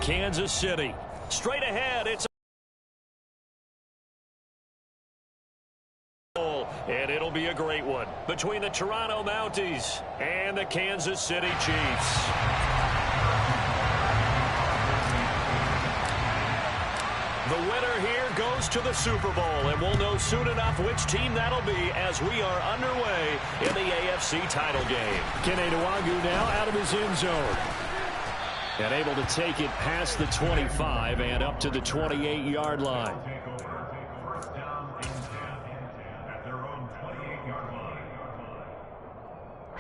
Kansas City. Straight ahead, it's and it'll be a great one between the Toronto Mounties and the Kansas City Chiefs. The winner here goes to the Super Bowl, and we'll know soon enough which team that'll be as we are underway in the AFC title game. Kene Nwangwu now out of his end zone. And able to take it past the 25 and up to the 28-yard line.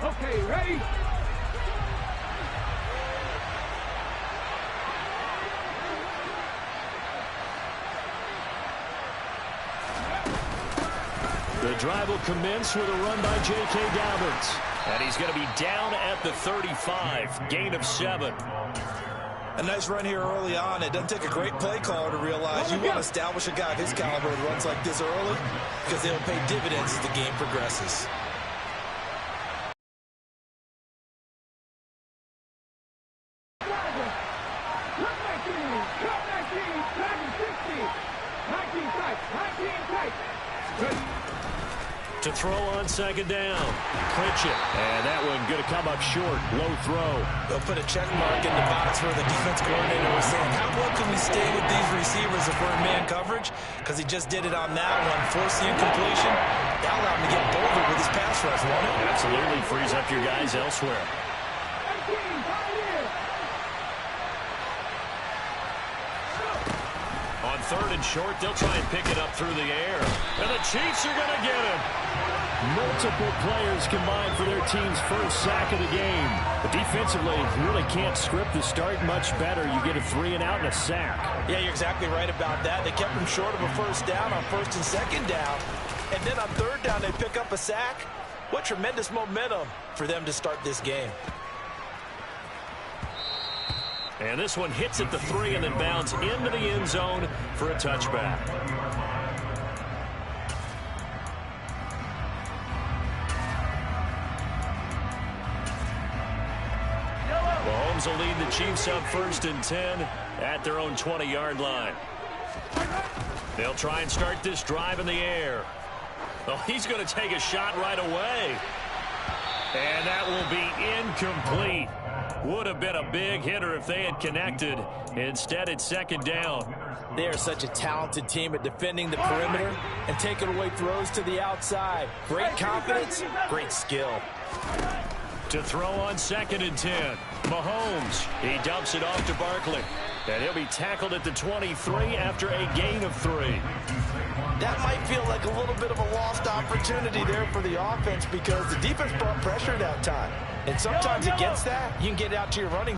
Okay, ready? The drive will commence with a run by J.K. Dobbins. And he's going to be down at the 35. Gain of 7. A nice run here early on. It doesn't take a great play caller to realize you want to establish a guy of his caliber with runs like this early because they'll pay dividends as the game progresses. To throw on second down. Clinch it. And that one going to come up short. Low throw. They'll put a check mark in the box where the defense coordinator was saying, how well can we stay with these receivers if we're in man coverage? Because he just did it on that one. Force the incompletion. That allowed him to get bolder with his pass rush, won't it? Absolutely frees up your guys elsewhere. On third and short, they'll try and pick it up through the air. And the Chiefs are going to get him. Multiple players combined for their team's first sack of the game. But defensively, you really can't script the start much better. You get a 3 and out and a sack. Yeah, you're exactly right about that. They kept him short of a first down on first and second down. And then on third down, they pick up a sack. What tremendous momentum for them to start this game. And this one hits at the 3 and then bounds into the end zone for a touchback. Mahomes will lead the Chiefs up first and 10 at their own 20-yard line. They'll try and start this drive in the air. Oh, he's going to take a shot right away. And that will be incomplete. Would have been a big hitter if they had connected. Instead, it's second down. They are such a talented team at defending the perimeter and taking away throws to the outside. Great confidence, great skill. To throw on second and 10. Mahomes, he dumps it off to Barkley. And he'll be tackled at the 23 after a gain of 3. That might feel like a little bit of a lost opportunity there for the offense because the defense brought pressure that time. And sometimes against that, you can get out to your running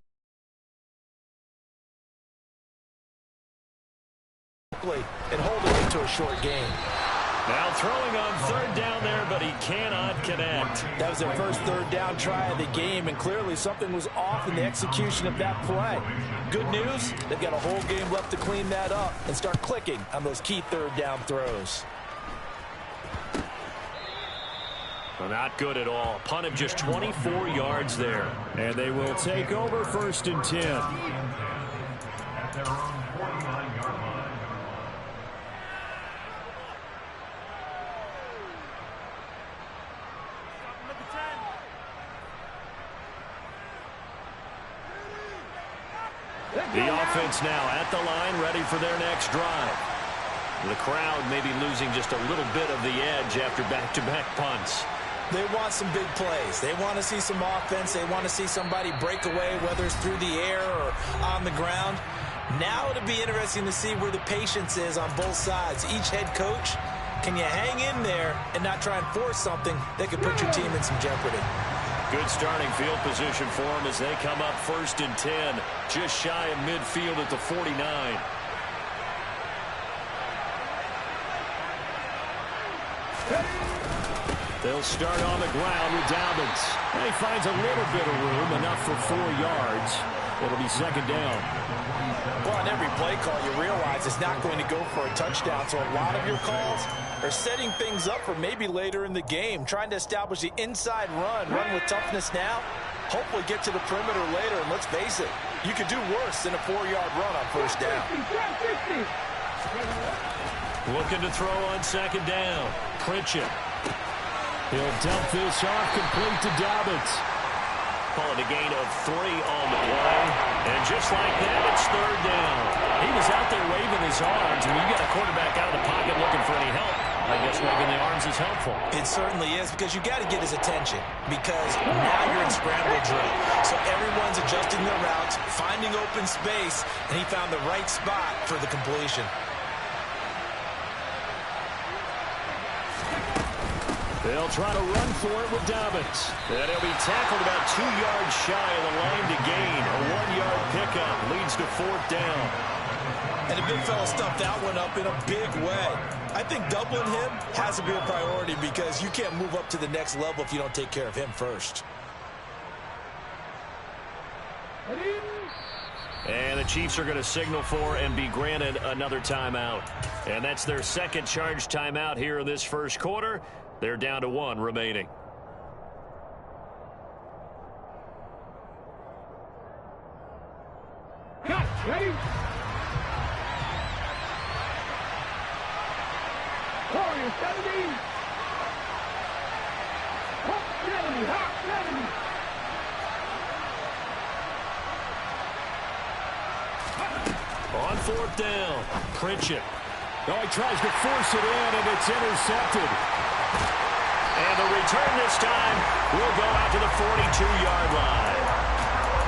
and hold it into a short game. Now throwing on third down there, but he cannot connect. That was their first third down try of the game, and clearly something was off in the execution of that play. Good news, they've got a whole game left to clean that up and start clicking on those key third down throws. Well, not good at all. Punt of just 24 yards there. And they will take over first and 10. The offense now at the line, ready for their next drive. The crowd may be losing just a little bit of the edge after back-to-back punts. They want some big plays. They want to see some offense. They want to see somebody break away, whether it's through the air or on the ground. Now it'll be interesting to see where the patience is on both sides. Each head coach, can you hang in there and not try and force something that could put your team in some jeopardy? Good starting field position for them as they come up first and 10, just shy of midfield at the 49. They'll start on the ground with Dobbins. And he finds a little bit of room, enough for 4 yards. It'll be second down. Well, on every play call, you realize it's not going to go for a touchdown, so a lot of your calls are setting things up for maybe later in the game, trying to establish the inside run with toughness now, hopefully get to the perimeter later, and let's face it, You could do worse than a 4-yard run on first down. Looking to throw on second down. Pritchett. He'll dump this off complete to Dobbins. Call it a gain of 3 on the play. And just like that, it's third down. He was out there waving his arms, and you got a quarterback out of the pocket looking for any help. I guess waving the arms is helpful. It certainly is, because you got to get his attention, because now you're in scramble drill. So everyone's adjusting their routes, finding open space, and he found the right spot for the completion. They'll try to run for it with Dobbins. And he'll be tackled about 2 yards shy of the line to gain. A 1-yard pickup leads to fourth down. And the big fella stuffed that one up in a big way. I think doubling him has to be a priority, because you can't move up to the next level if you don't take care of him first. And the Chiefs are going to signal for and be granted another timeout. And that's their second charge timeout here in this first quarter. They're down to 1 remaining. Cut, ready? Warrior 70. Hawk 70, Hawk 70. On fourth down, Pritchett. Oh, he tries to force it in, and it's intercepted. And the return this time will go out to the 42-yard line.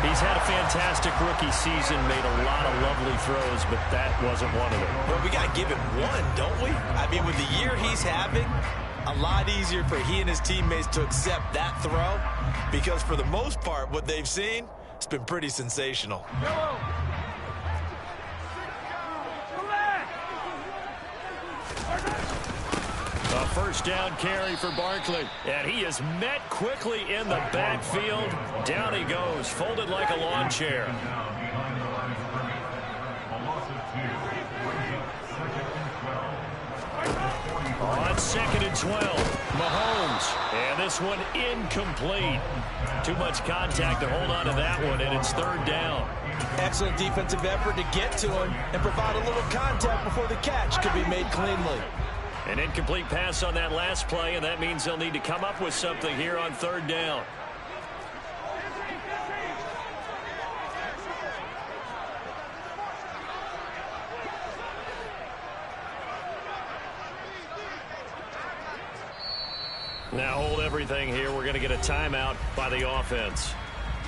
He's had a fantastic rookie season, made a lot of lovely throws, but that wasn't one of them. Well, we got to give him one, don't we? I mean, with the year he's having, a lot easier for he and his teammates to accept that throw, because for the most part, what they've seen, it's been pretty sensational. A first down carry for Barkley. And he is met quickly in the backfield. Down he goes, folded like a lawn chair. On second and 12, Mahomes. And this one incomplete. Too much contact to hold on to that one, and it's third down. Excellent defensive effort to get to him and provide a little contact before the catch could be made cleanly. An incomplete pass on that last play, and that means they'll need to come up with something here on third down. Now hold everything here. We're going to get a timeout by the offense.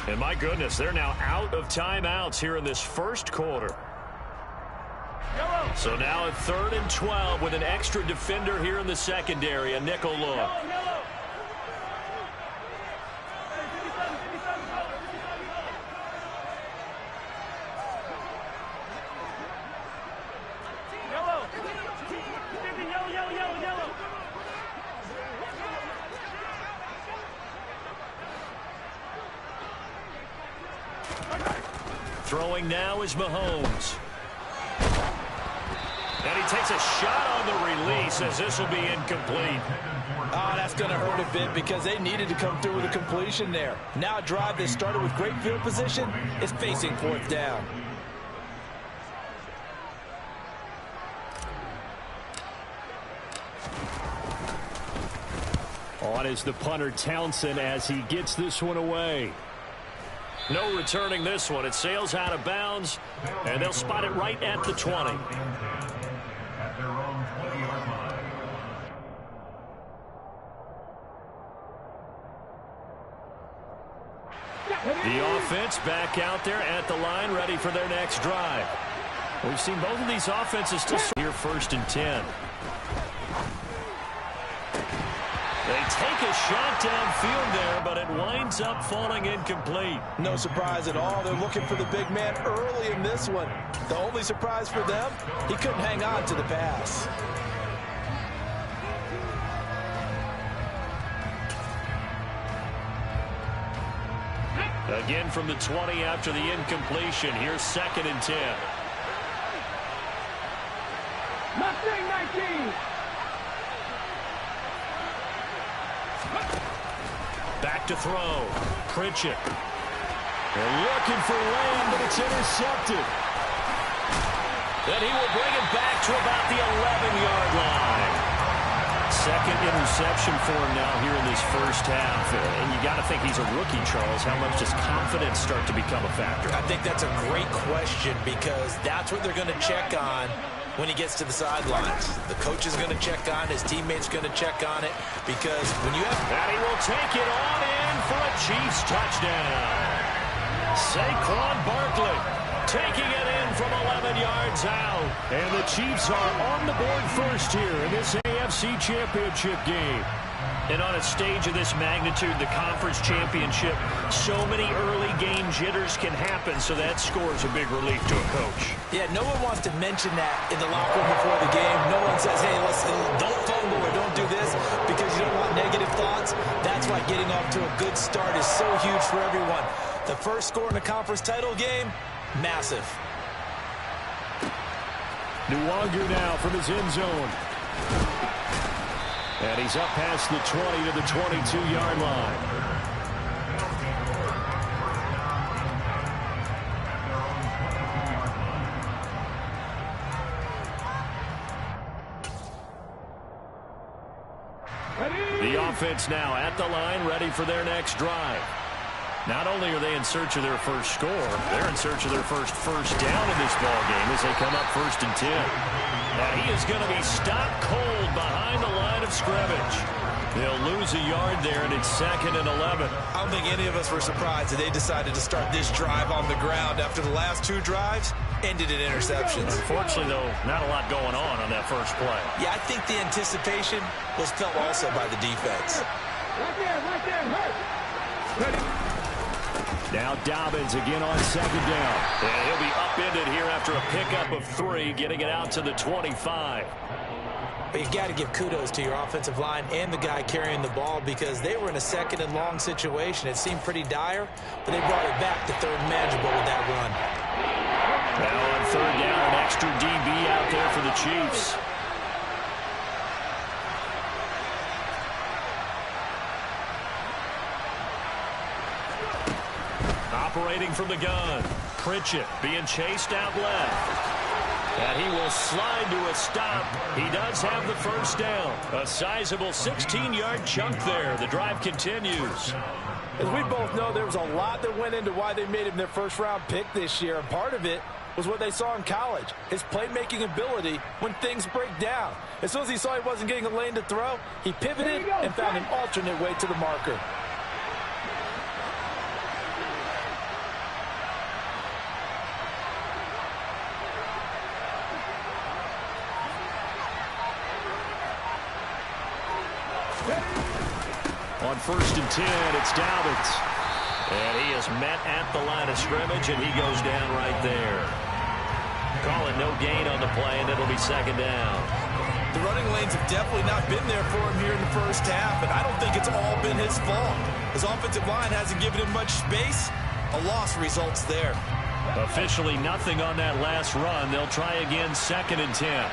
And my goodness, they're now out of timeouts here in this first quarter. So now at third and 12 with an extra defender here in the secondary, a nickel look. Throwing now is Mahomes. And he takes a shot on the release as this will be incomplete. Oh, that's going to hurt a bit because they needed to come through with a completion there. Now a drive that started with great field position is facing fourth down. On is the punter Townsend as he gets this one away. No returning this one. It sails out of bounds, and they'll spot it right at the 20. The offense back out there at the line, ready for their next drive. We've seen both of these offenses still here first and 10. They take a shot downfield there, but it winds up falling incomplete. No surprise at all. They're looking for the big man early in this one. The only surprise for them, he couldn't hang on to the pass. Again from the 20 after the incompletion. Here's second and 10. Mustang 19. Back to throw. Pritchett. They're looking for Lamb, but it's intercepted. Then he will bring it back to about the 11-yard line. Second interception for him now here in this first half. And you got to think he's a rookie, Charles. How much does confidence start to become a factor? I think that's a great question because that's what they're going to check on when he gets to the sidelines. The coach is going to check on it. His teammates going to check on it because when you have... And he will take it on in for a Chiefs touchdown. Saquon Barkley taking it in from 11 yards out. And the Chiefs are on the board first here in this AFC Championship game. And on a stage of this magnitude, the conference championship, so many early game jitters can happen, so that scores a big relief to a coach. Yeah, no one wants to mention that in the locker room before the game. No one says, hey, listen, don't fumble or don't do this because you don't want negative thoughts. That's why getting off to a good start is so huge for everyone. The first score in the conference title game, massive. Nwangu now from his end zone. And he's up past the 20 to the 22-yard line. The offense now at the line, ready for their next drive. Not only are they in search of their first score, they're in search of their first down in this ball game as they come up 1st and 10. And he is going to be stopped cold behind the line of scrimmage. They'll lose a yard there, and it's 2nd and 11. I don't think any of us were surprised that they decided to start this drive on the ground after the last 2 drives ended in interceptions. Unfortunately, though, not a lot going on that first play. Yeah, I think the anticipation was felt also by the defense. Right there, hurt. Ready. Now Dobbins again on 2nd down. And he'll be upended here after a pickup of 3, getting it out to the 25. But you've got to give kudos to your offensive line and the guy carrying the ball because they were in a 2nd and long situation. It seemed pretty dire, but they brought it back to 3rd and manageable with that run. Now on 3rd down, an extra DB out there for the Chiefs. Operating from the gun. Pritchett being chased out left. And he will slide to a stop. He does have the first down. A sizable 16-yard chunk there. The drive continues. As we both know, there was a lot that went into why they made him their first-round pick this year. And part of it was what they saw in college, his playmaking ability when things break down. As soon as he saw he wasn't getting a lane to throw, he pivoted and found an alternate way to the marker. On 1st and 10, it's Dobbins. And he is met at the line of scrimmage, and he goes down right there. Calling no gain on the play, and it'll be 2nd down. The running lanes have definitely not been there for him here in the first half, and I don't think it's all been his fault. His offensive line hasn't given him much space. A loss results there. Officially nothing on that last run. They'll try again 2nd and 10.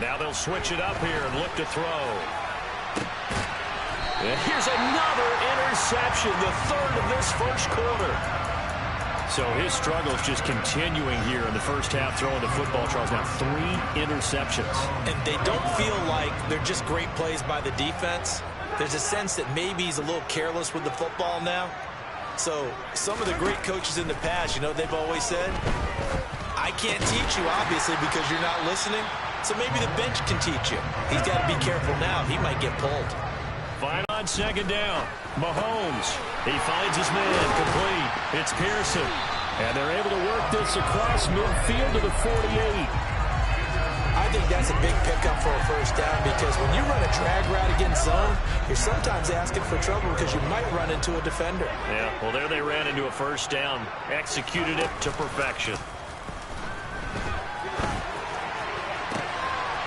Now they'll switch it up here and look to throw. And here's another interception, the 3rd of this first quarter. So his struggles just continuing here in the first half throwing the football, Charles. Now 3 interceptions. And they don't feel like they're just great plays by the defense. There's a sense that maybe he's a little careless with the football now. So some of the great coaches in the past, you know, they've always said, I can't teach you, obviously, because you're not listening. So maybe the bench can teach you. He's got to be careful now. He might get pulled. Fine on 2nd down. Mahomes. He finds his man complete. It's Pearson. And they're able to work this across midfield to the 48. I think that's a big pickup for a first down because when you run a drag route against zone, you're sometimes asking for trouble because you might run into a defender. Yeah, well, there they ran into a first down. Executed it to perfection.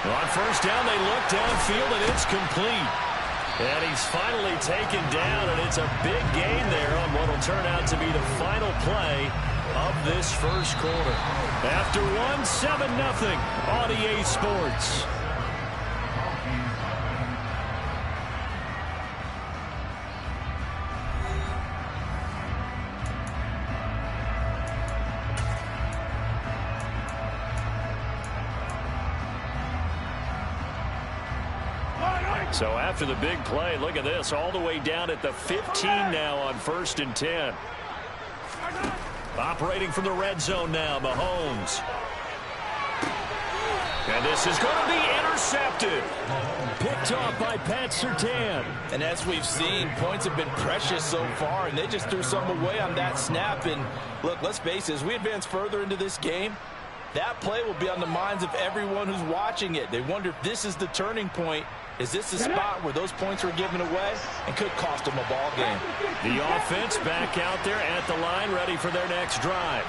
On 1st down, they look downfield, and it's complete. And he's finally taken down, and it's a big gain there on what will turn out to be the final play of this first quarter. After one, 7-0 on EA Sports. So after the big play, look at this, all the way down at the 15 now on 1st and 10. Operating from the red zone now, Mahomes. And this is going to be intercepted. Picked off by Pat Surtain. And as we've seen, points have been precious so far, and they just threw some away on that snap. And look, let's face it, as we advance further into this game, that play will be on the minds of everyone who's watching it. They wonder if this is the turning point. Is this the spot where those points were given away and could cost them a ball game? The offense back out there at the line, ready for their next drive.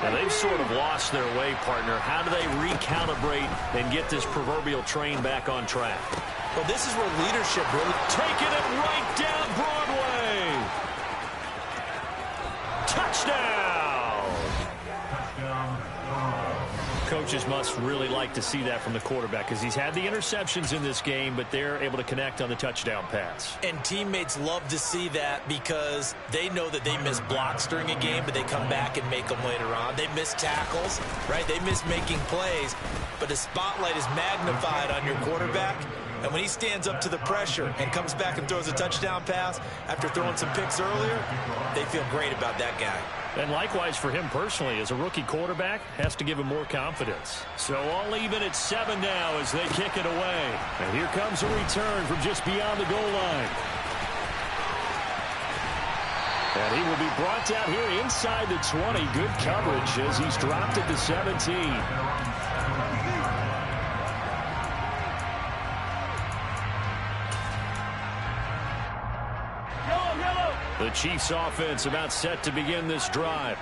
Now, they've sort of lost their way, partner. How do they recalibrate and get this proverbial train back on track? Well, this is where leadership really... Taking it right down Broadway. Touchdown. Coaches must really like to see that from the quarterback because he's had the interceptions in this game, but they're able to connect on the touchdown pass. And teammates love to see that because they know that they miss blocks during a game, but they come back and make them later on. They miss tackles, right? They miss making plays, but the spotlight is magnified on your quarterback. And when he stands up to the pressure and comes back and throws a touchdown pass after throwing some picks earlier, they feel great about that guy. And likewise for him personally, as a rookie quarterback, has to give him more confidence. So all even at 7 now as they kick it away. And here comes a return from just beyond the goal line. And he will be brought down here inside the 20. Good coverage as he's dropped at the 17. The Chiefs offense about set to begin this drive.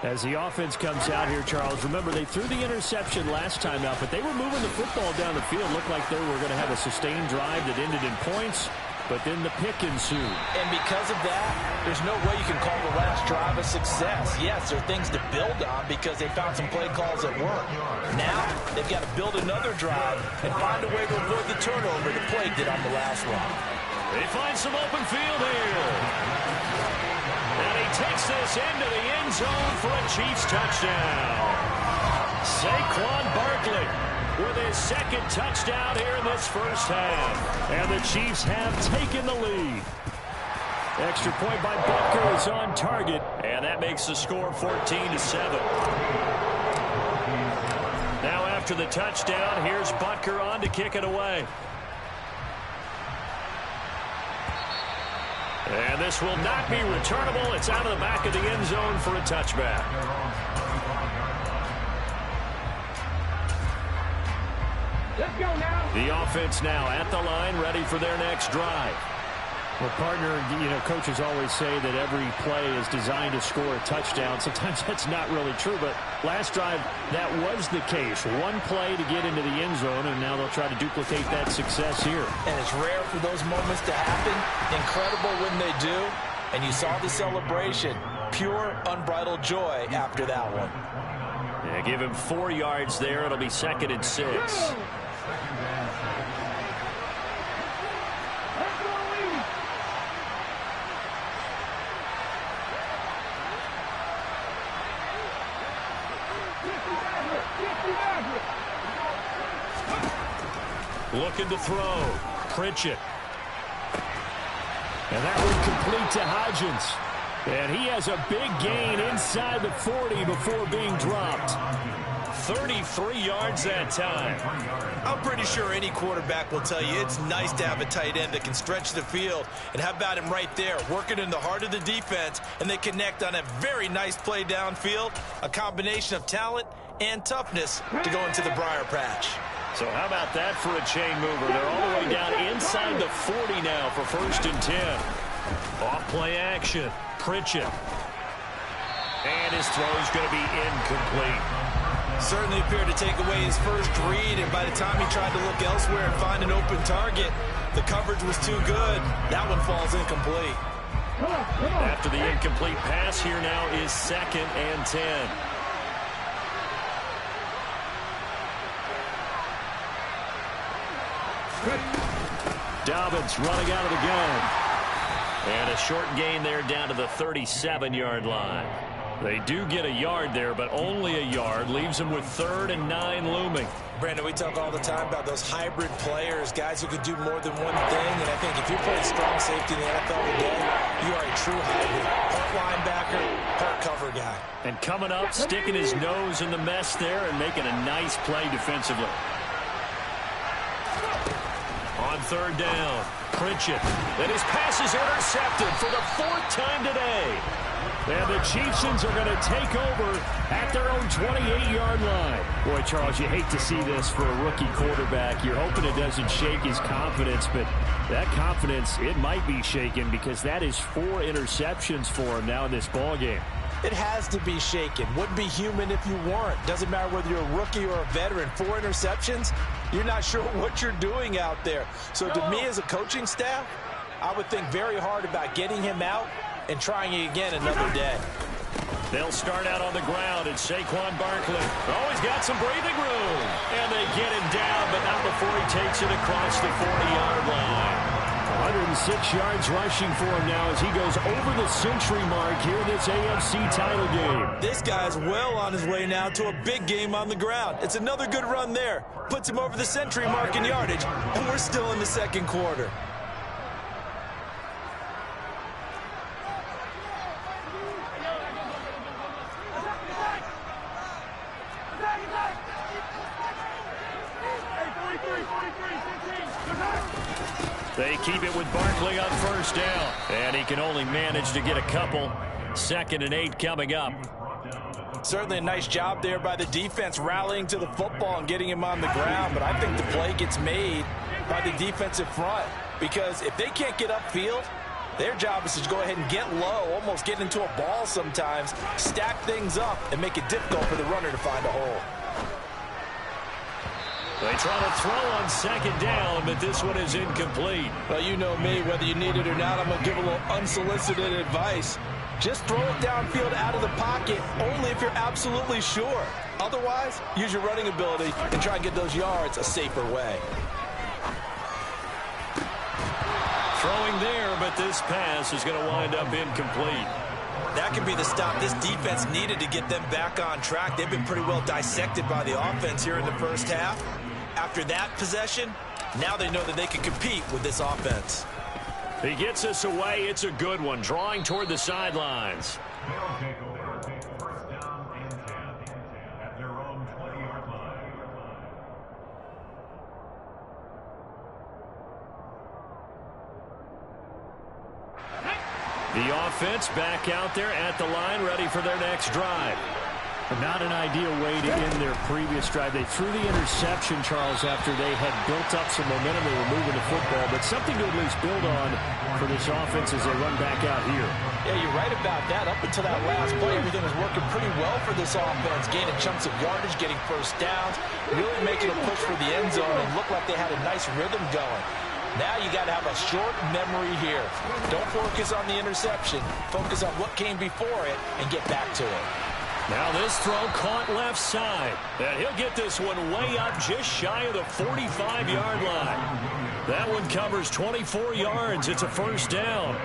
As the offense comes out here, Charles, remember they threw the interception last time out, but they were moving the football down the field. Looked like they were going to have a sustained drive that ended in points, but then the pick ensued. And because of that, there's no way you can call the last drive a success. Yes, there are things to build on because they found some play calls that work. Now, they've got to build another drive and find a way to avoid the turnover the play did on the last one. They find some open field here. And he takes this into the end zone for a Chiefs touchdown. Saquon Barkley with his second touchdown here in this first half. And the Chiefs have taken the lead. Extra point by Butker is on target. And that makes the score 14-7. Now after the touchdown, here's Butker on to kick it away. And this will not be returnable. It's out of the back of the end zone for a touchback. Let's go now. The offense now at the line, ready for their next drive. Well, partner, you know, coaches always say that every play is designed to score a touchdown. Sometimes that's not really true, but last drive, that was the case. One play to get into the end zone, and now they'll try to duplicate that success here. And it's rare for those moments to happen. Incredible when they do. And you saw the celebration. Pure, unbridled joy after that one. Yeah, give him 4 yards there. It'll be 2nd and 6. Looking to throw. Pritchett. And that one complete to Hodgins. And he has a big gain inside the 40 before being dropped. 33 yards that time. I'm pretty sure any quarterback will tell you it's nice to have a tight end that can stretch the field. And how about him right there, working in the heart of the defense, and they connect on a very nice play downfield, a combination of talent and toughness to go into the briar patch. So how about that for a chain mover? They're all the way down inside the 40 now for 1st and 10. Off play action. Pritchett. And his throw is going to be incomplete. Certainly appeared to take away his first read, and by the time he tried to look elsewhere and find an open target, the coverage was too good. That one falls incomplete. After the incomplete pass, here now is 2nd and 10. Dobbins running out of the gun. And a short gain there down to the 37-yard line. They do get a yard there, but only a yard. Leaves them with 3rd and 9 looming. Brandon, we talk all the time about those hybrid players, guys who can do more than one thing. And I think if you're playing strong safety in the NFL today, you are a true hybrid. Part linebacker, part cover guy. And coming up, sticking his nose in the mess there and making a nice play defensively. On 3rd down, Pritchett. And his pass is intercepted for the 4th time today. And the Chiefs are going to take over at their own 28-yard line. Boy, Charles, you hate to see this for a rookie quarterback. You're hoping it doesn't shake his confidence, but that confidence, it might be shaken because that is 4 interceptions for him now in this ballgame. It has to be shaken. Wouldn't be human if you weren't. Doesn't matter whether you're a rookie or a veteran. 4 interceptions, you're not sure what you're doing out there. So to me as a coaching staff, I would think very hard about getting him out and trying it again another day. They'll start out on the ground, and Saquon Barkley. Oh, he's got some breathing room. And they get him down, but not before he takes it across the 40-yard line. 106 yards rushing for him now as he goes over the century mark here in this AFC title game. This guy's well on his way now to a big game on the ground. It's another good run there. Puts him over the century mark in yardage, and we're still in the 2nd quarter. They keep it with Barkley on 1st down. And he can only manage to get a couple. 2nd and 8 coming up. Certainly a nice job there by the defense rallying to the football and getting him on the ground. But I think the play gets made by the defensive front. Because if they can't get upfield, their job is to go ahead and get low, almost get into a ball sometimes, stack things up, and make it difficult for the runner to find a hole. They try to throw on 2nd down, but this one is incomplete. Well, you know me, whether you need it or not, I'm going to give a little unsolicited advice. Just throw it downfield out of the pocket, only if you're absolutely sure. Otherwise, use your running ability and try and get those yards a safer way. Throwing there, but this pass is going to wind up incomplete. That could be the stop this defense needed to get them back on track. They've been pretty well dissected by the offense here in the 1st half. After that possession, now they know that they can compete with this offense. He gets us away. It's a good one. Drawing toward the sidelines. The offense back out there at the line, ready for their next drive. Not an ideal way to end their previous drive. They threw the interception, Charles, after they had built up some momentum. They were moving the football, but something to at least build on for this offense as they run back out here. Yeah, you're right about that. Up until that last play, everything was working pretty well for this offense, gaining chunks of yardage, getting 1st downs, really making a push for the end zone, and looked like they had a nice rhythm going. Now you got to have a short memory here. Don't focus on the interception. Focus on what came before it and get back to it. Now this throw caught left side. And he'll get this one way up just shy of the 45-yard line. That one covers 24 yards. It's a 1st down.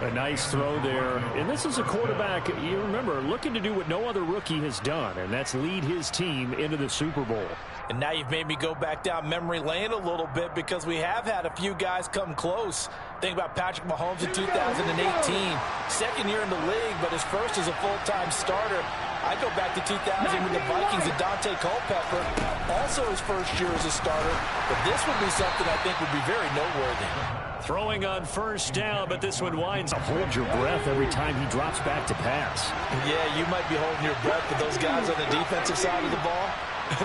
A nice throw there. And this is a quarterback, you remember, looking to do what no other rookie has done, and that's lead his team into the Super Bowl. And now you've made me go back down memory lane a little bit because we have had a few guys come close. Think about Patrick Mahomes in 2018. 2nd year in the league, but his first as a full-time starter. I go back to 2000 with the Vikings and Dante Culpepper. Also his 1st year as a starter. But this would be something I think would be very noteworthy. Throwing on 1st down, but this one winds up. Hold your breath every time he drops back to pass. Yeah, you might be holding your breath, but those guys on the defensive side of the ball,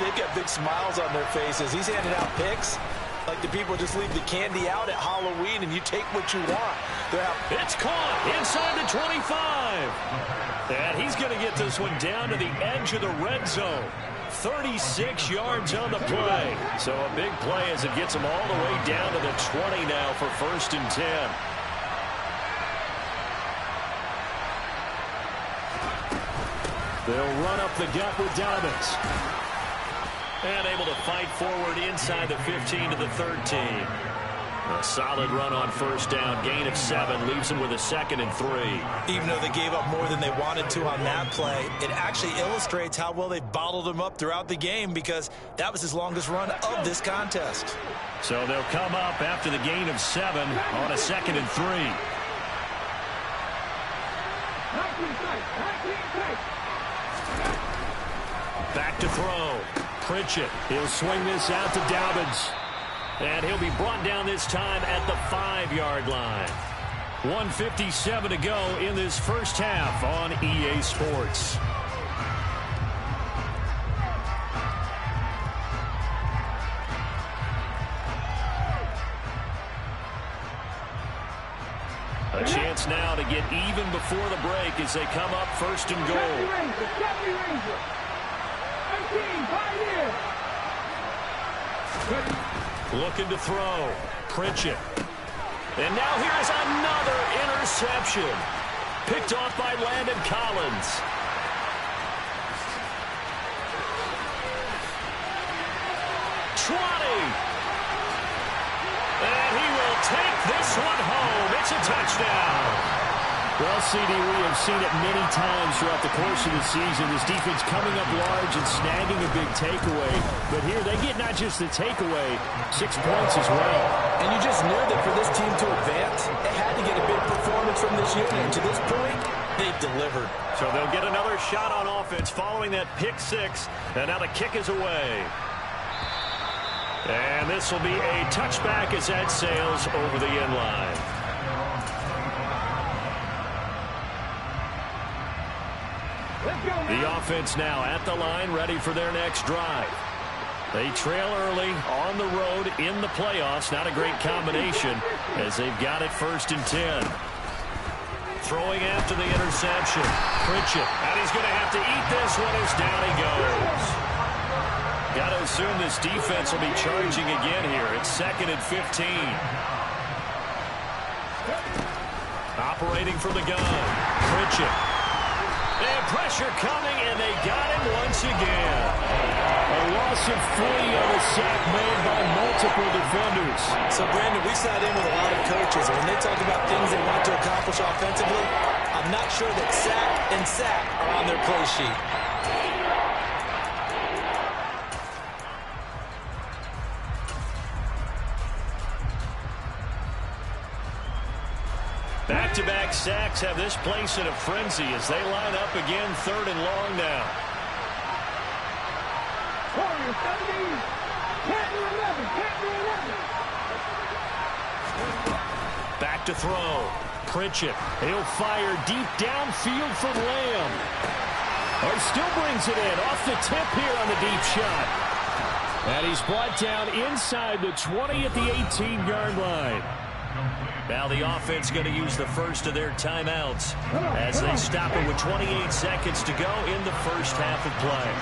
they've got big smiles on their faces. He's handing out picks like the people just leave the candy out at Halloween and you take what you want. It's caught inside the 25. And he's going to get this one down to the edge of the red zone. 36 yards on the play. So a big play as it gets him all the way down to the 20 now for 1st and 10. They'll run up the gut with Dobbins. And able to fight forward inside the 15 to the 13. A solid run on first down. Gain of 7 leaves them with a 2nd and 3. Even though they gave up more than they wanted to on that play, it actually illustrates how well they bottled him up throughout the game, because that was his longest run of this contest. So they'll come up after the gain of 7 on a 2nd and 3. Back to throw. Pritchett. He'll swing this out to Dobbins. And he'll be brought down this time at the 5-yard line. 1:57 to go in this first half on EA Sports. A chance now to get even before the break as they come up first and goal. Looking to throw. Pritchett. And now here's another interception. Picked off by Landon Collins. And he will take this one home. It's a touchdown. Well, CD, we have seen it many times throughout the course of the season. This defense coming up large and snagging a big takeaway. But here they get not just the takeaway, 6 points as well. And you just knew that for this team to advance, they had to get a big performance from this unit. And to this point, they've delivered. So they'll get another shot on offense following that pick 6. And now the kick is away. And this will be a touchback as that sails over the end line. The offense now at the line, ready for their next drive. They trail early on the road in the playoffs. Not a great combination as they've got it 1st and 10. Throwing after the interception. Pritchett. And he's going to have to eat this one as down he goes. Got to assume this defense will be charging again here. It's 2nd and 15. Operating from the gun. Pritchett. And pressure coming, and they got him once again. A loss of 3 on a sack made by multiple defenders. So, Brandon, we sat in with a lot of coaches, and when they talk about things they want to accomplish offensively, I'm not sure that sack and sack are on their play sheet. Back-to-back sacks have this place in a frenzy as they line up again 3rd and long now. Back to throw. Pritchett. He'll fire deep downfield from Lamb. Oh, he still brings it in off the tip here on the deep shot. And he's brought down inside the 20 at the 18-yard line. Now the offense going to use the first of their timeouts as they stop it with 28 seconds to go in the first half of play.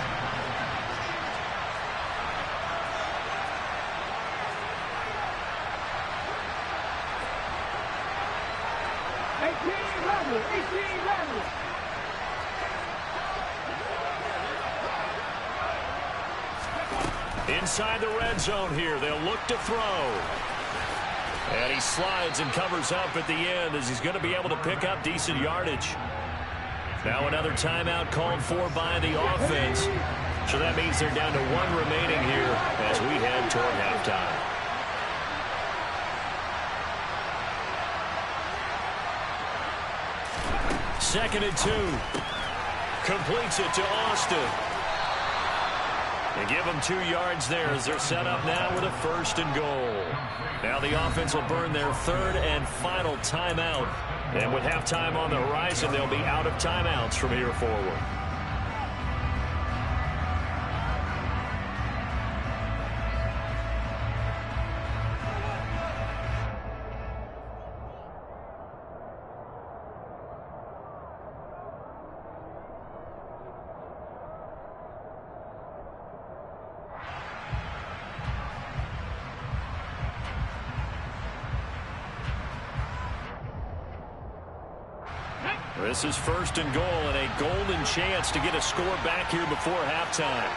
Inside the red zone here, they'll look to throw. And he slides and covers up at the end as he's going to be able to pick up decent yardage. Now another timeout called for by the offense. So that means they're down to 1 remaining here as we head toward halftime. Second and 2. Completes it to Austin. And give them 2 yards there as they're set up now with a 1st and goal. Now the offense will burn their 3rd and final timeout. And with halftime on the horizon, they'll be out of timeouts from here forward. This is 1st and goal and a golden chance to get a score back here before halftime.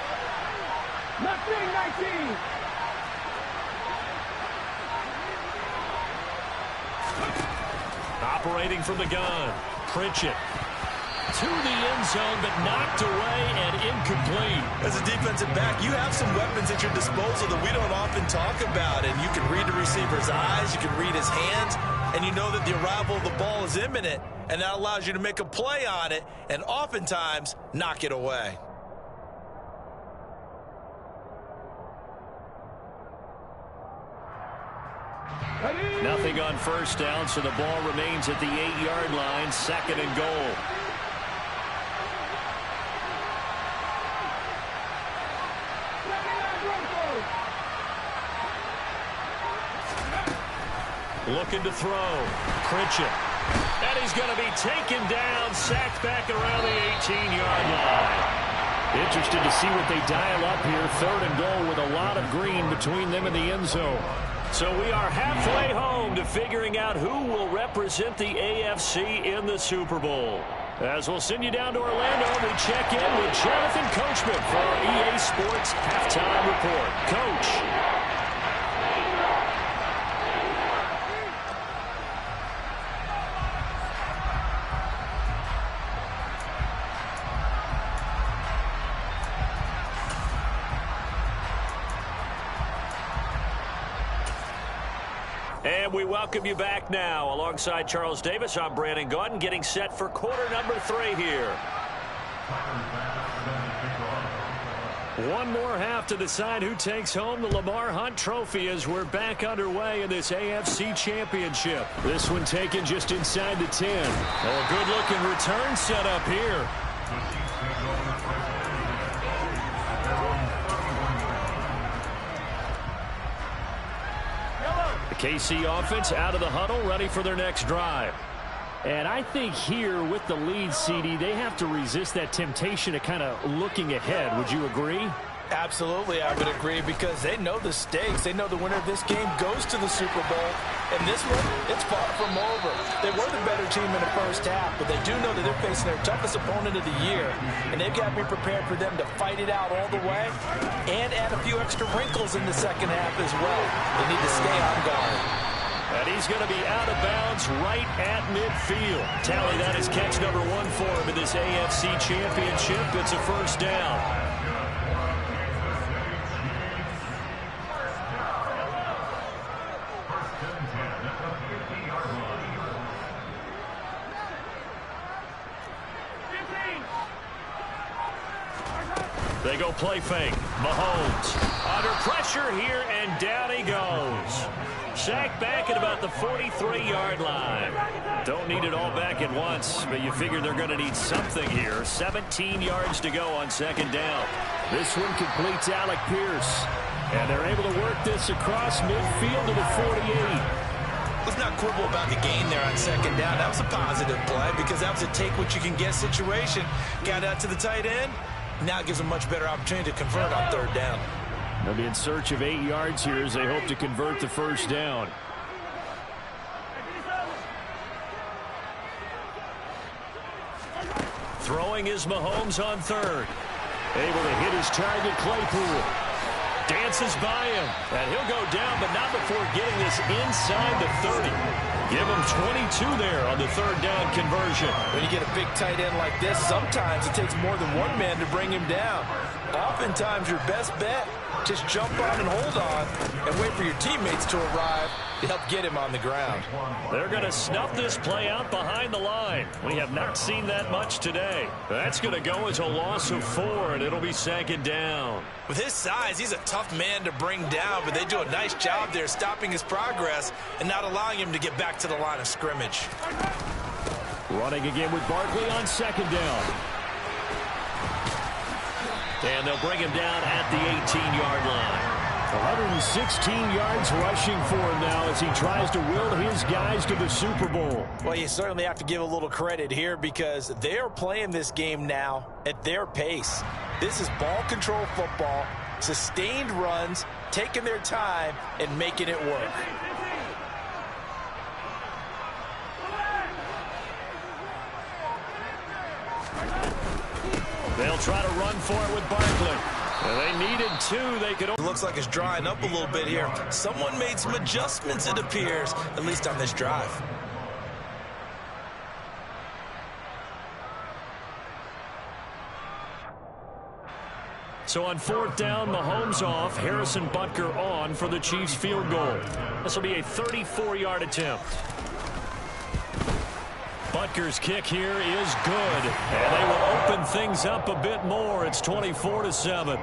Nothing, 19. Operating from the gun. Pritchett to the end zone, but knocked away and incomplete. As a defensive back, you have some weapons at your disposal that we don't often talk about, and you can read the receiver's eyes, you can read his hands, and you know that the arrival of the ball is imminent, and that allows you to make a play on it and oftentimes knock it away. Nothing on 1st down, so the ball remains at the 8-yard line, 2nd and goal. Looking to throw. Pritchett. And he's going to be taken down, sacked back around the 18-yard line. Interested to see what they dial up here. 3rd and goal with a lot of green between them and the end zone. So we are halfway home to figuring out who will represent the AFC in the Super Bowl. As we'll send you down to Orlando, we check in with Jonathan Coachman for our EA Sports Halftime Report. Coach. And we welcome you back now. Alongside Charles Davis, I'm Brandon Gaudin, getting set for quarter number 3 here. One more half to decide who takes home the Lamar Hunt Trophy as we're back underway in this AFC Championship. This one taken just inside the 10. Oh, a good-looking return set up here. KC offense out of the huddle, ready for their next drive. And I think here with the lead, CD, they have to resist that temptation of kind of looking ahead. Would you agree? Absolutely, I would agree, because they know the stakes. They know the winner of this game goes to the Super Bowl. And this one, it's far from over. They were the better team in the first half, but they do know that they're facing their toughest opponent of the year. And they've got to be prepared for them to fight it out all the way and add a few extra wrinkles in the second half as well. They need to stay on guard. And he's going to be out of bounds right at midfield. Tally that is catch number 1 for him in this AFC Championship. It's a 1st down. They go play fake. Mahomes under pressure here, and down he goes. Sacked back at about the 43-yard line. Don't need it all back at once, but you figure they're going to need something here. 17 yards to go on 2nd down. This one completes Alec Pierce. And they're able to work this across midfield to the 48. Let's not quibble about the gain there on 2nd down. That was a positive play because that was a take-what-you-can-get situation. Got out to the tight end. Now it gives them a much better opportunity to convert on 3rd down. They'll be in search of 8 yards here as they hope to convert the 1st down. Throwing is Mahomes on 3rd. Able to hit his target, Claypool. Dances by him, and he'll go down, but not before getting this inside the 30. Give him 22 there on the 3rd down conversion. When you get a big tight end like this, sometimes it takes more than one man to bring him down. Oftentimes, your best bet, just jump on and hold on and wait for your teammates to arrive to help get him on the ground. They're going to snuff this play out behind the line. We have not seen that much today. That's going to go as a loss of 4, and it'll be 2nd down. With his size, he's a tough man to bring down, but they do a nice job there stopping his progress and not allowing him to get back to the line of scrimmage. Running again with Barkley on 2nd down. And they'll bring him down at the 18-yard line. 116 yards rushing for him now as he tries to will his guys to the Super Bowl. Well, you certainly have to give a little credit here because they're playing this game now at their pace. This is ball control football, sustained runs, taking their time, and making it work. They'll try to run for it with Barkley. Well, they needed two. They could. It looks like it's drying up a little bit here. Someone made some adjustments, it appears, at least on this drive. So on fourth down, Mahomes off, Harrison Butker on for the Chiefs field goal. This will be a 34-yard attempt. Butker's kick here is good, and they will open things up a bit more. It's 24-7.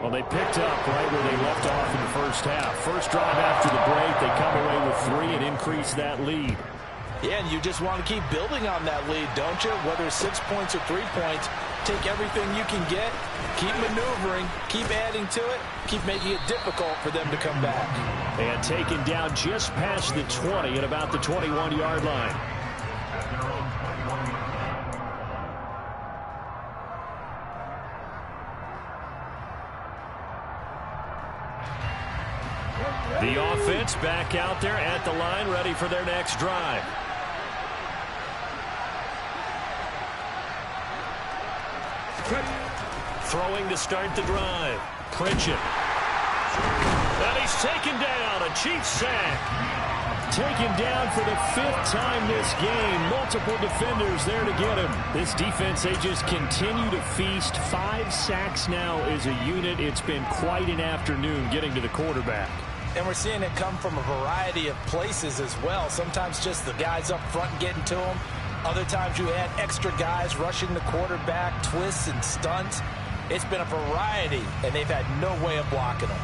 Well, they picked up right where they left off in the first half. First drive after the break, they come away with 3 and increase that lead. Yeah, and you just want to keep building on that lead, don't you? Whether it's 6 points or 3 points, take everything you can get, keep maneuvering, keep adding to it, keep making it difficult for them to come back. And taken down just past the 20 at about the 21-yard line. The offense back out there at the line, ready for their next drive. Throwing to start the drive. Pritchett. And he's taken down. A Chiefs sack. Taken down for the 5th time this game. Multiple defenders there to get him. This defense, they just continue to feast. 5 sacks now as a unit. It's been quite an afternoon getting to the quarterback. And we're seeing it come from a variety of places as well. Sometimes just the guys up front getting to him. Other times you add extra guys rushing the quarterback, twists and stunts. It's been a variety, and they've had no way of blocking them.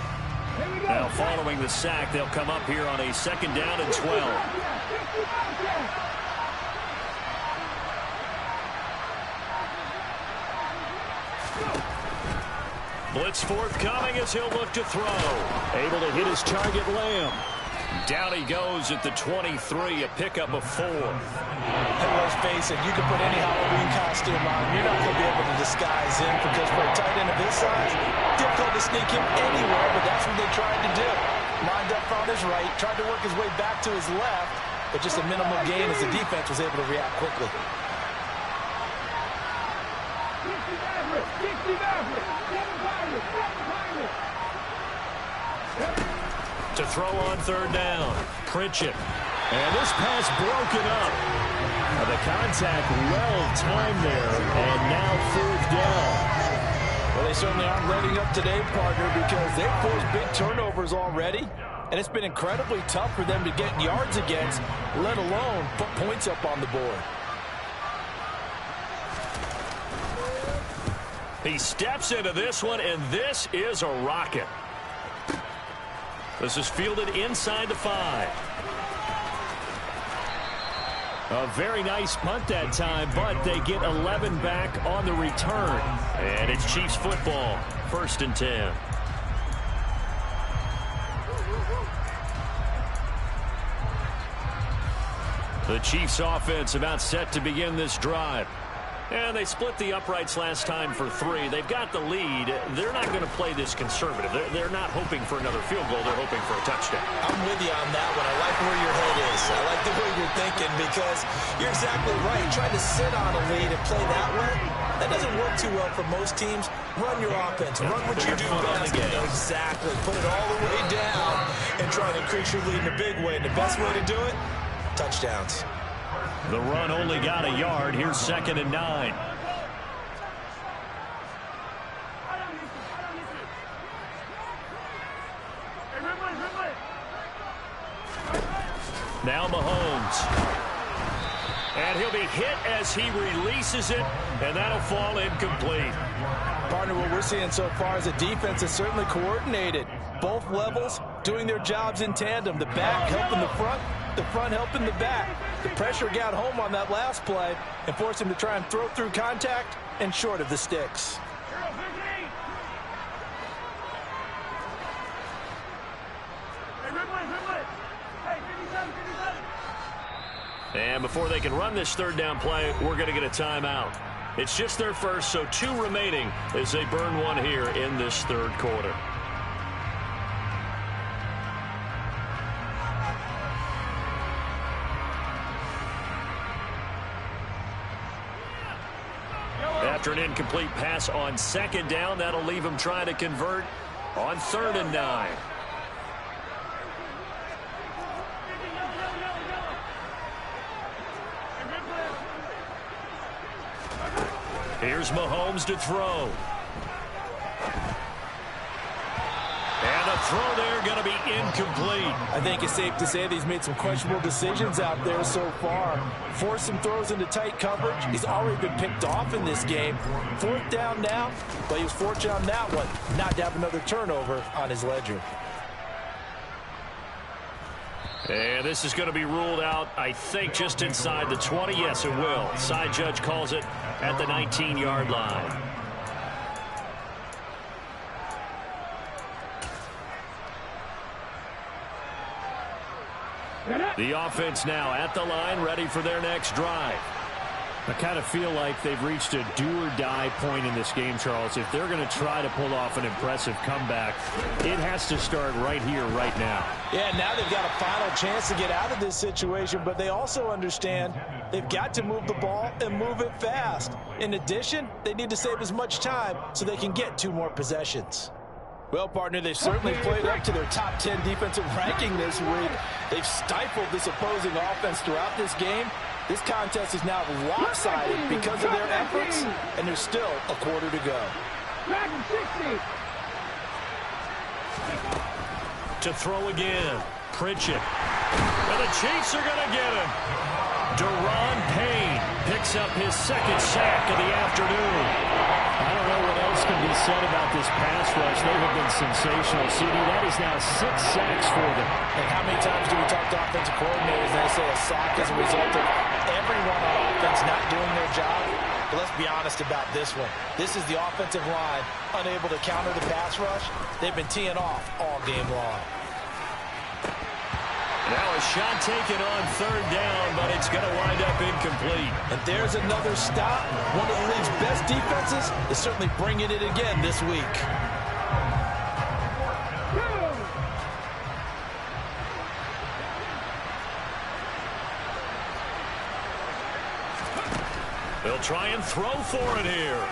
Now following the sack, they'll come up here on a 2nd down and 12. Blitz forthcoming as he'll look to throw. Able to hit his target, Lamb. Down he goes at the 23, a pickup of 4. And let's face it, you can put any Halloween costume on. You're not going to be able to disguise him because for a tight end of his size, difficult to sneak him anywhere, but that's what they tried to do. Lined up on his right, tried to work his way back to his left, but just a minimal gain as the defense was able to react quickly. To throw on 3rd down, Pritchett. And this pass broken up. The contact well timed there, and now 4th down. Well, they certainly aren't letting up today, partner, because they've forced big turnovers already, and it's been incredibly tough for them to get yards against, let alone put points up on the board. He steps into this one, and this is a rocket. This is fielded inside the 5. A very nice punt that time, but they get 11 back on the return. And it's Chiefs football, 1st and 10. The Chiefs offense about set to begin this drive. And they split the uprights last time for 3. They've got the lead. They're not going to play this conservative. They're not hoping for another field goal. They're hoping for a touchdown. I'm with you on that one. I like where your head is. I like the way you're thinking because you're exactly right. Trying to sit on a lead and play that way, that doesn't work too well for most teams. Run your offense. Run what you do best. Exactly. Put it all the way down and try to increase your lead in a big way. And the best way to do it, touchdowns. The run only got a yard. Here's 2nd and 9. Now Mahomes. And he'll be hit as he releases it, and that'll fall incomplete. Partner, what we're seeing so far is a defense that's certainly coordinated. Both levels doing their jobs in tandem. The back helping the front helping the back. The pressure got home on that last play and forced him to try and throw through contact and short of the sticks. And before they can run this 3rd down play, we're going to get a timeout. It's just their first, so 2 remaining as they burn one here in this 3rd quarter. After an incomplete pass on second down, that'll leave him trying to convert on 3rd and 9. Here's Mahomes to throw. And the throw there going to be incomplete. I think it's safe to say that he's made some questionable decisions out there so far. Forced some throws into tight coverage. He's already been picked off in this game. 4th down now, but he was fortunate on that one not to have another turnover on his ledger. And this is going to be ruled out, I think, just inside the 20. Yes, it will. Side judge calls it at the 19-yard line. The offense now at the line, ready for their next drive. I kind of feel like they've reached a do-or-die point in this game, Charles. If they're going to try to pull off an impressive comeback, it has to start right here, right now. Yeah, now they've got a final chance to get out of this situation, but they also understand they've got to move the ball and move it fast. In addition, they need to save as much time so they can get 2 more possessions. Well, partner, they've certainly played up to their top 10 defensive ranking this week. They've stifled this opposing offense throughout this game. This contest is now lopsided because of their efforts, and there's still a quarter to go. To throw again, Pritchett. And the Chiefs are going to get him. Deron Payne picks up his 2nd sack of the afternoon. I don't know what else can be said about this pass rush. They have been sensational. CD, that is now 6 sacks for them. And how many times do we talk to offensive coordinators and they say a sack is a result of everyone on offense not doing their job? But let's be honest about this one. This is the offensive line unable to counter the pass rush. They've been teeing off all game long. Now a shot taken on 3rd down, but it's going to wind up incomplete. And there's another stop. One of the league's best defenses is certainly bringing it again this week. They'll try and throw for it here.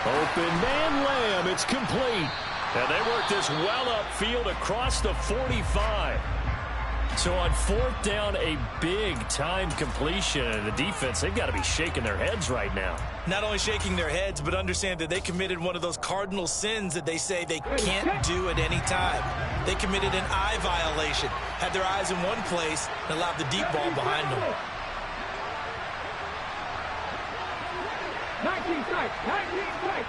Open man Lamb. It's complete. And they work this well upfield across the 45. So on 4th down, a big-time completion. And the defense, they've got to be shaking their heads right now. Not only shaking their heads, but understand that they committed one of those cardinal sins that they say they can't do at any time. They committed an eye violation, had their eyes in one place, and allowed the deep ball behind them. 19 strikes, 19 strikes.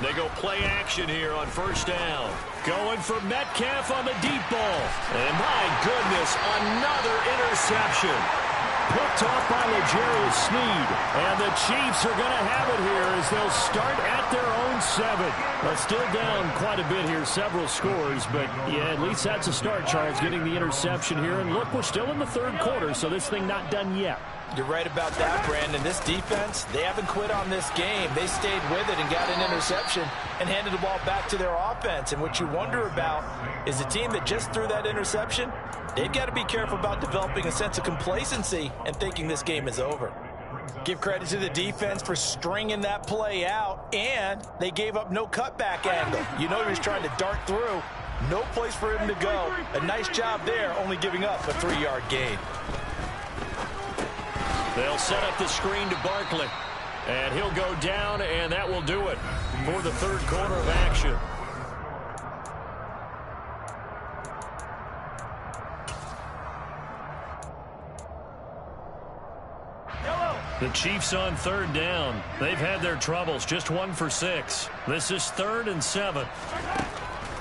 They go play action here on 1st down. Going for Metcalf on the deep ball. And my goodness, another interception. Picked off by L'Jarius Sneed. And the Chiefs are going to have it here as they'll start at their own 7. Well, still down quite a bit here, several scores. But, yeah, at least that's a start, Charles, getting the interception here. And look, we're still in the 3rd quarter, so this thing not done yet. You're right about that, Brandon. This defense, they haven't quit on this game. They stayed with it and got an interception and handed the ball back to their offense. And what you wonder about is the team that just threw that interception, they've got to be careful about developing a sense of complacency and thinking this game is over. Give credit to the defense for stringing that play out, and they gave up no cutback angle. You know he was trying to dart through. No place for him to go. A nice job there, only giving up a 3-yard gain. They'll set up the screen to Barkley. And he'll go down, and that will do it for the 3rd quarter of action. The Chiefs on 3rd down. They've had their troubles, just 1 for 6. This is 3rd and 7.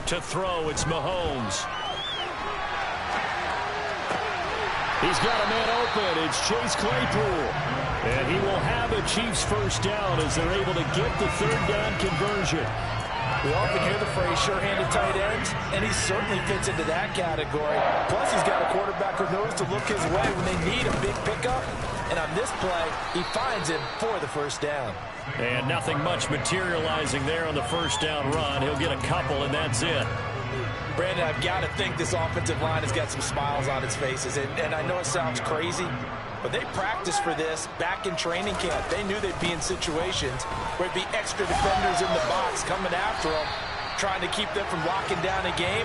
To throw, it's Mahomes. He's got a man open. It's Chase Claypool. And he will have a Chiefs 1st down as they're able to get the 3rd down conversion. We often hear the phrase sure-handed tight ends, and he certainly fits into that category. Plus, he's got a quarterback who knows to look his way when they need a big pickup. And on this play, he finds him for the 1st down. And nothing much materializing there on the 1st down run. He'll get a couple, and that's it. Brandon, I've got to think this offensive line has got some smiles on its faces. And I know it sounds crazy, But they practiced for this back in training camp. They knew they'd be in situations where it'd be extra defenders in the box coming after them, trying to keep them from locking down a game.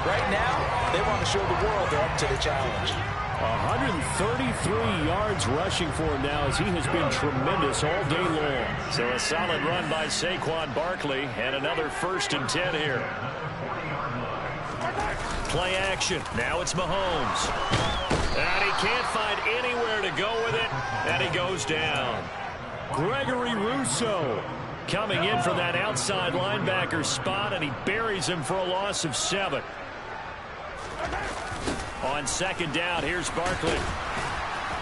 Right now, they want to show the world they're up to the challenge. 133 yards rushing for him now as he has been tremendous all day long. So a solid run by Saquon Barkley and another 1st and 10 here. Play action. Now it's Mahomes. And he can't find anywhere to go with it. And he goes down. Gregory Rousseau coming in from that outside linebacker spot, and he buries him for a loss of 7. On 2nd down, here's Barkley.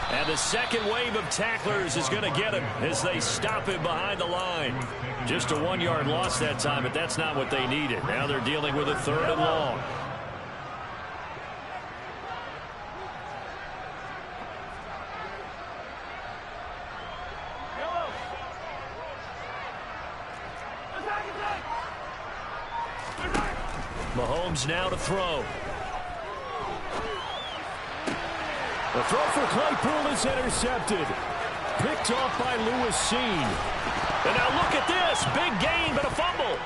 And the second wave of tacklers is going to get him as they stop him behind the line. Just a 1-yard loss that time, but that's not what they needed. Now they're dealing with a 3rd and long. Mahomes now to throw. The throw for Claypool is intercepted. Picked off by Lewis Seen. And now look at this. Big gain, but a fumble.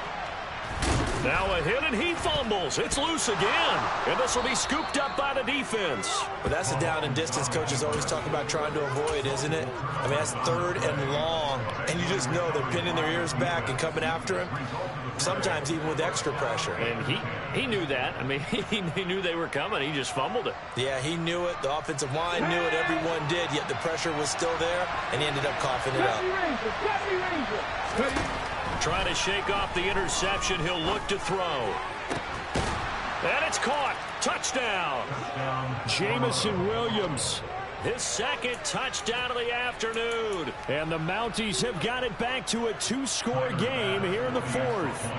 Now a hit, and he fumbles. It's loose again. And this will be scooped up by the defense. But that's a down and distance coaches always talk about trying to avoid, isn't it? I mean, that's 3rd and long. And you just know they're pinning their ears back and coming after him. Sometimes even with extra pressure. And he knew that. I mean, he knew they were coming. He just fumbled it. Yeah, he knew it. The offensive line knew it. Everyone did. Yet the pressure was still there, and he ended up coughing it up. Trying to shake off the interception. He'll look to throw. And it's caught. Touchdown. Jamison Williams. His 2nd touchdown of the afternoon. And the Mounties have got it back to a 2-score game here in the 4th.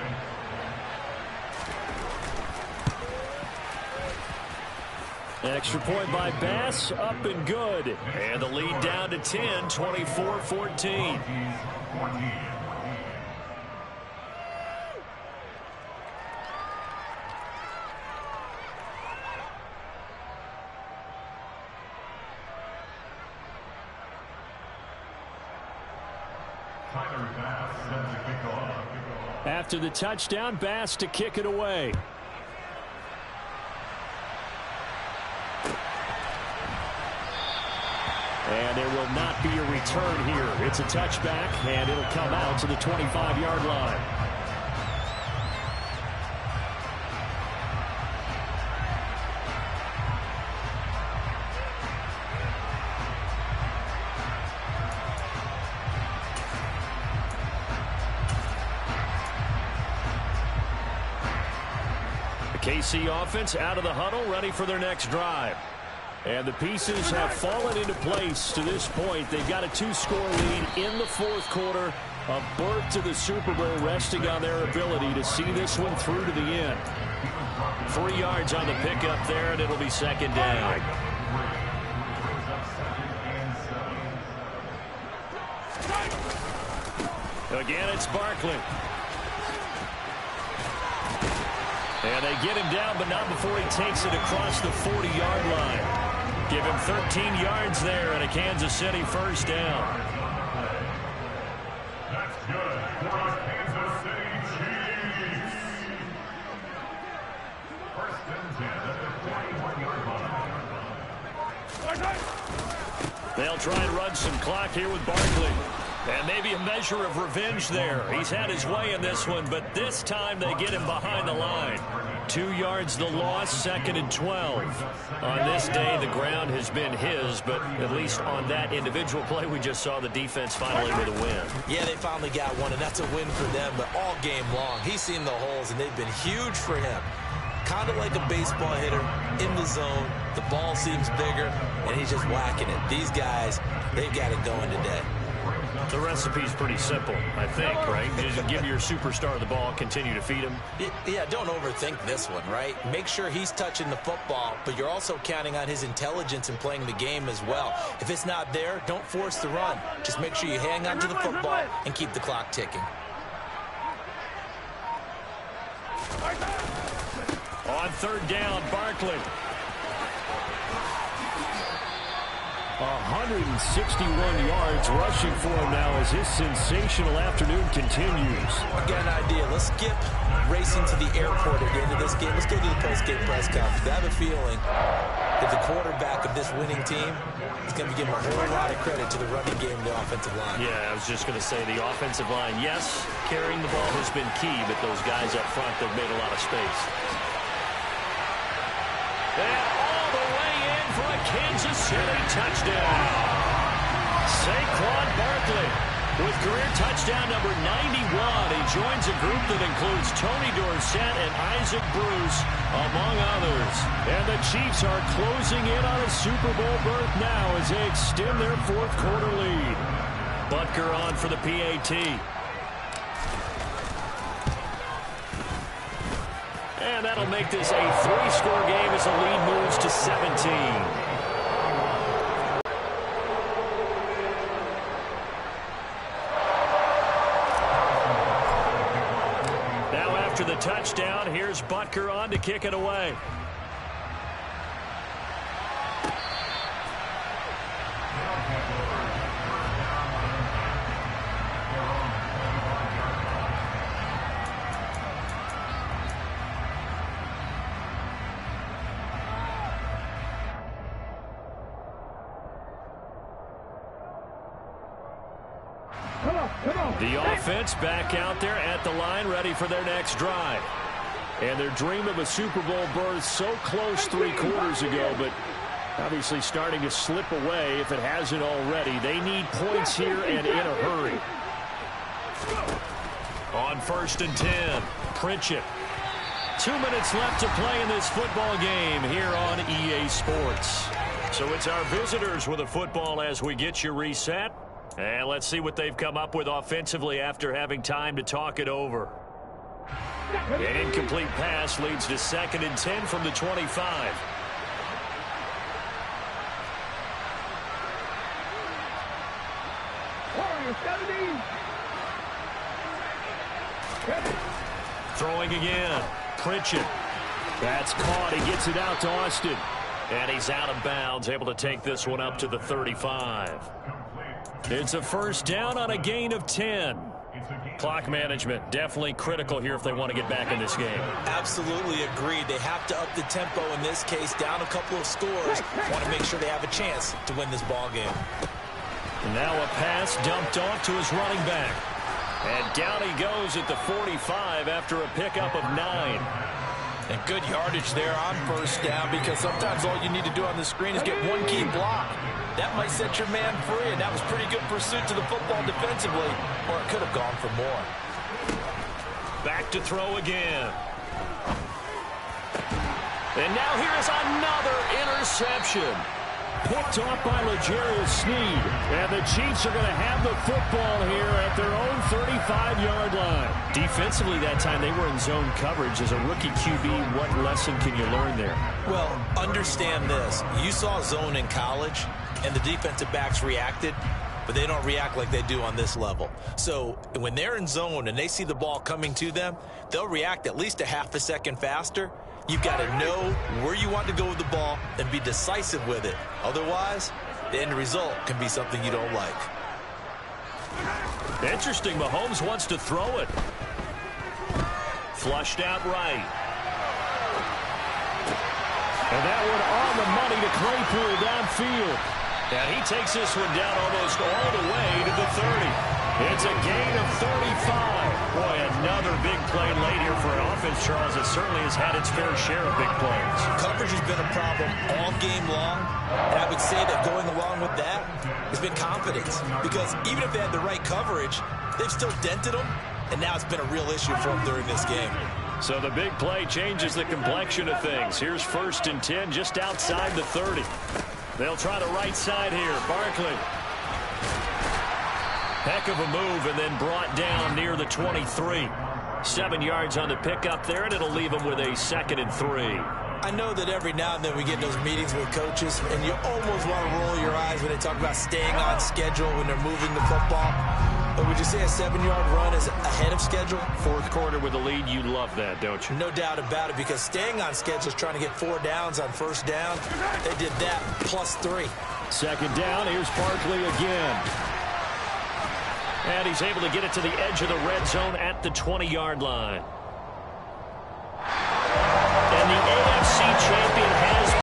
Extra point by Bass, up and good. And the lead down to 10, 24-14. After the touchdown, Bass to kick it away. And there will not be a return here. It's a touchback, and it'll come out to the 25-yard line. KC offense out of the huddle, ready for their next drive. And the pieces have fallen into place to this point. They've got a 2-score lead in the 4th quarter. A berth to the Super Bowl resting on their ability to see this one through to the end. 3 yards on the pickup there, and it'll be 2nd down. Again, it's Barkley. And they get him down, but not before he takes it across the 40-yard line. Give him 13 yards there and a Kansas City 1st down. That's good for the Kansas City Chiefs. 1st and 10 at the 21-yard line. They'll try and run some clock here with Barkley. And maybe a measure of revenge there. He's had his way in this one, but this time they get him behind the line. 2 yards the loss, 2nd and 12. On this day, the ground has been his, but at least on that individual play, we just saw the defense finally with a win. Yeah, they finally got one, and that's a win for them, but all game long, he's seen the holes, and they've been huge for him. Kind of like a baseball hitter in the zone. The ball seems bigger, and he's just whacking it. These guys, they've got it going today. The recipe's pretty simple, I think, right? You just give your superstar the ball, continue to feed him. Yeah, don't overthink this one, right? Make sure he's touching the football, but you're also counting on his intelligence in playing the game as well. If it's not there, don't force the run. Just make sure you hang on to the football and keep the clock ticking. On 3rd down, Barkley. 161 yards rushing for him now as his sensational afternoon continues. I got an idea. Let's skip racing to the airport at the end of this game. Let's go to the post-game press conference. I have a feeling that the quarterback of this winning team is going to be giving a whole lot of credit to the running game and the offensive line. Yeah, I was just going to say the offensive line, yes, carrying the ball has been key, but those guys up front, they've made a lot of space. And all the way in for a Kansas City touchdown. Saquon Barkley with career touchdown number 91. He joins a group that includes Tony Dorsett and Isaac Bruce, among others. And the Chiefs are closing in on a Super Bowl berth now as they extend their fourth quarter lead. Butker on for the PAT. And that'll make this a 3-score game as the lead moves to 17. Now after the touchdown, here's Butker on to kick it away. The offense back out there at the line, ready for their next drive. And their dream of a Super Bowl berth so close 3 quarters ago, but obviously starting to slip away if it hasn't already. They need points here and in a hurry. On 1st and 10, Pritchett. 2 minutes left to play in this football game here on EA Sports. So it's our visitors with a football as we get you reset. And let's see what they've come up with offensively after having time to talk it over. An incomplete pass leads to 2nd and 10 from the 25. Throwing again. Pritchett. That's caught. He gets it out to Austin. And he's out of bounds, able to take this one up to the 35. It's a 1st down on a gain of 10. Clock management definitely critical here if they want to get back in this game. Absolutely agreed. They have to up the tempo in this case, down a couple of scores. Want to make sure they have a chance to win this ball game. Now a pass dumped off to his running back. And down he goes at the 45 after a pickup of 9. And good yardage there on 1st down, because sometimes all you need to do on the screen is get one key block. That might set your man free, and that was pretty good pursuit to the football defensively, or it could have gone for more. Back to throw again. And now here is another interception. Picked off by L'Jarius Sneed. And the Chiefs are going to have the football here at their own 35-yard line. Defensively that time, they were in zone coverage. As a rookie QB, what lesson can you learn there? Well, understand this. You saw zone in college, and the defensive backs reacted, but they don't react like they do on this level. So when they're in zone and they see the ball coming to them, they'll react at least a half a second faster. You've got to know where you want to go with the ball and be decisive with it. Otherwise, the end result can be something you don't like. Interesting. Mahomes wants to throw it. Flushed out right. And that one on the money to Claypool downfield. And he takes this one down almost all the way to the 30. It's a gain of 35. Boy, another big play late here for an offense, Charles, that certainly has had its fair share of big plays. Coverage has been a problem all game long, and I would say that going along with that has been confidence. Because even if they had the right coverage, they've still dented them, and now it's been a real issue for them during this game. So the big play changes the complexion of things. Here's 1st and 10 just outside the 30. They'll try the right side here. Barkley. Heck of a move, and then brought down near the 23. 7 yards on the pickup there, and it'll leave them with a 2nd and 3. I know that every now and then we get those meetings with coaches, and you almost want to roll your eyes when they talk about staying on schedule when they're moving the football. But would you say a 7-yard run is ahead of schedule? 4th quarter with a lead, you love that, don't you? No doubt about it, because staying on schedule is trying to get 4 downs on 1st down. They did that plus 3. Second down, here's Barkley again. And he's able to get it to the edge of the red zone at the 20-yard line.